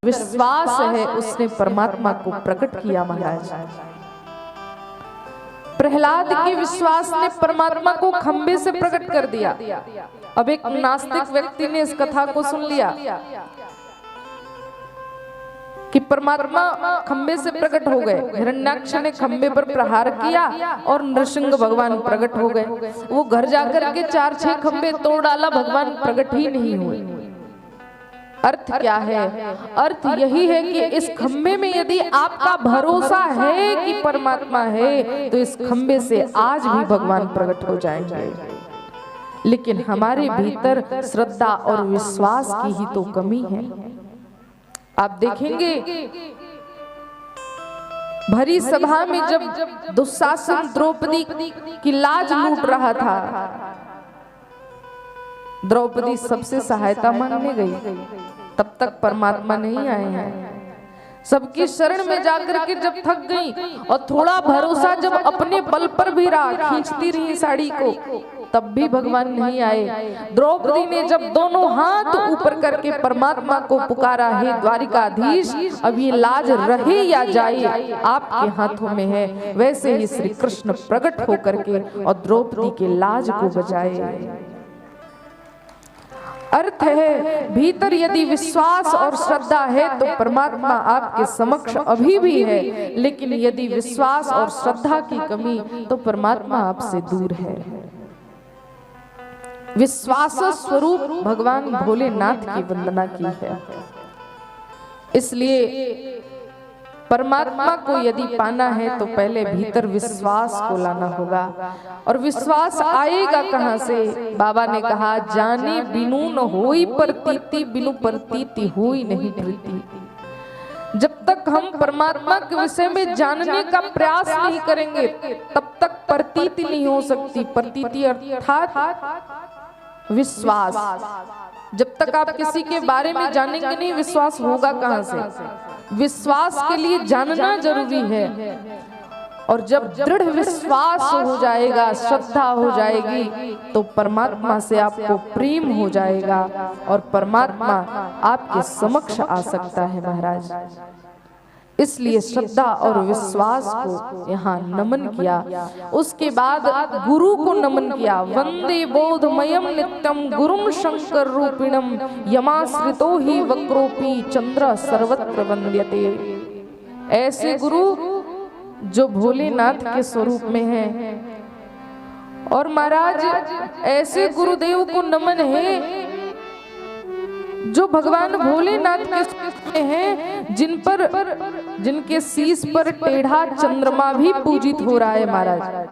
विश्वास है उसने परमात्मा को प्रकट किया महाराज। प्रहलाद के विश्वास ने परमात्मा को खंबे से प्रकट कर दिया। अब एक नास्तिक व्यक्ति ने इस कथा को सुन लिया कि परमात्मा खंबे से प्रकट हो गए। हिरण्याक्ष ने खंबे पर प्रहार किया और नृसिंह भगवान प्रकट हो गए। वो घर जाकर के 4-6 खंबे तोड़ डाला, भगवान प्रकट ही नहीं हुए। अर्थ क्या है? अर्थ यही है कि इस खंबे में यदि आपका भरोसा है कि परमात्मा है तो इस खंबे से आज भी भगवान प्रकट हो जाएंगे। लेकिन हमारे भीतर श्रद्धा और विश्वास की ही तो कमी है। आप देखेंगे भरी सभा में जब दुशासन द्रौपदी की लाज लूट रहा था, द्रौपदी सबसे सहायता मांगने गई, तब तक परमात्मा नहीं आए हैं। सबकी शरण में जाकर के जब थक गई और थोड़ा भरोसा जब अपने बल पर भी रहा, खींचती रही साड़ी को, तब भी भगवान नहीं आए। द्रौपदी ने जब दोनों हाथ ऊपर करके परमात्मा को पुकारा, हे द्वारिकाधीश, अब ये लाज रहे या जाए आपके हाथों में है। वैसे ही श्री कृष्ण प्रकट होकर के और द्रौपदी के लाज को बचाए। अर्थ है भीतर यदि विश्वास और श्रद्धा है तो परमात्मा आपके समक्ष अभी भी है, लेकिन यदि विश्वास और श्रद्धा की कमी तो परमात्मा आपसे दूर है। विश्वास स्वरूप भगवान भोलेनाथ की वंदना की है। इसलिए परमात्मा को यदि पाना है तो पहले भीतर विश्वास को लाना होगा। और विश्वास आएगा कहां से? बाबा ने कहा, जाने बिनु न होई प्रतीति, बिनु प्रतीति होई नहीं प्रीति। जब तक हम परमात्मा के विषय में जानने का प्रयास नहीं करेंगे तब तक प्रतीति नहीं हो सकती। प्रतीति अर्थात विश्वास। जब तक आप किसी के बारे में जानेंगे नहीं, विश्वास होगा कहां से? विश्वास के लिए जानना जरूरी है। और जब दृढ़ विश्वास हो जाएगा, श्रद्धा हो जाएगी, तो परमात्मा से आपको प्रेम हो जाएगा और परमात्मा आपके समक्ष आ सकता है महाराज। इसलिए श्रद्धा और विश्वास को यहाँ नमन किया। उसके बाद गुरु को नमन किया। वंदे बोधमयम नित्यम गुरुम शंकर रूपिणम यमाश्रितो ही वक्रोपी चंद्र सर्वत्र वंद्यते। ऐसे गुरु जो भोलेनाथ के स्वरूप में है। और महाराज ऐसे गुरुदेव को नमन है जो भगवान भोलेनाथ के स्वरूप में हैं, जिनके शीश पर टेढ़ा चंद्रमा भी पूजित हो रहा है महाराज।